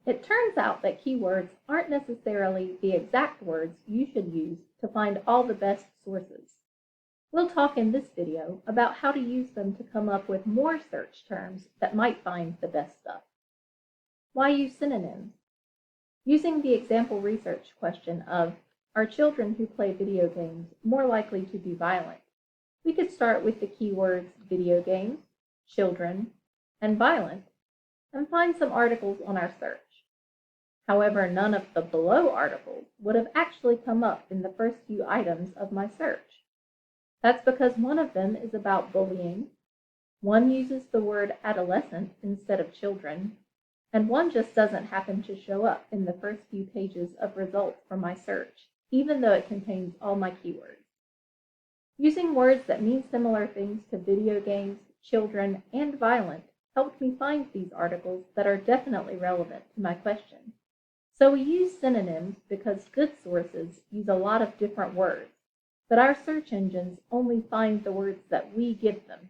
It turns out that keywords aren't necessarily the exact words you should use to find all the best sources. We'll talk in this video about how to use them to come up with more search terms that might find the best stuff. Why use synonyms? Using the example research question of, are children who play video games more likely to be violent? We could start with the keywords video games, children, and violent, and find some articles on our search. However, none of the below articles would have actually come up in the first few items of my search. That's because one of them is about bullying, one uses the word adolescent instead of children, and one just doesn't happen to show up in the first few pages of results from my search, even though it contains all my keywords. Using words that mean similar things to video games, children, and violent helped me find these articles that are definitely relevant to my question. So we use synonyms because good sources use a lot of different words, but our search engines only find the words that we give them.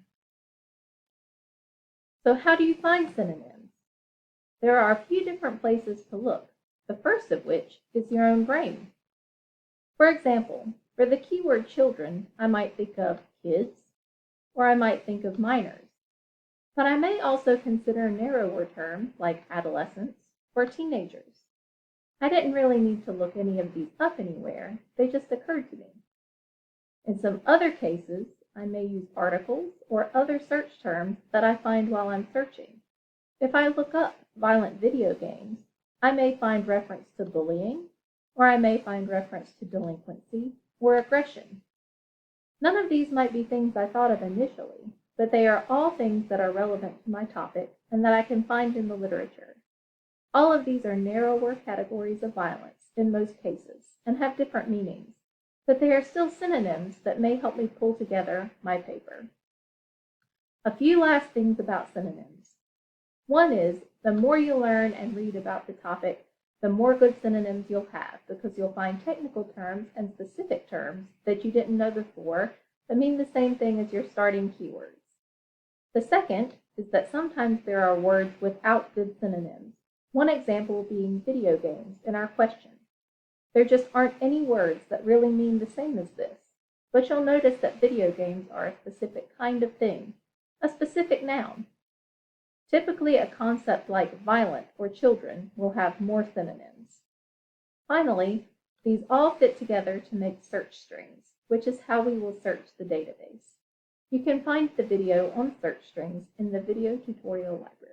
So how do you find synonyms? There are a few different places to look, the first of which is your own brain. For example, for the keyword children, I might think of kids, or I might think of minors. But I may also consider narrower terms like adolescents or teenagers. I didn't really need to look any of these up anywhere, they just occurred to me. In some other cases, I may use articles or other search terms that I find while I'm searching. If I look up violent video games, I may find reference to bullying, or I may find reference to delinquency or aggression. None of these might be things I thought of initially, but they are all things that are relevant to my topic and that I can find in the literature. All of these are narrower categories of violence in most cases and have different meanings, but they are still synonyms that may help me pull together my paper. A few last things about synonyms. One is, the more you learn and read about the topic, the more good synonyms you'll have, because you'll find technical terms and specific terms that you didn't know before that mean the same thing as your starting keywords. The second is that sometimes there are words without good synonyms, one example being video games in our question. There just aren't any words that really mean the same as this, but you'll notice that video games are a specific kind of thing, a specific noun. Typically, a concept like violent or children will have more synonyms. Finally, these all fit together to make search strings, which is how we will search the database. You can find the video on search strings in the video tutorial library.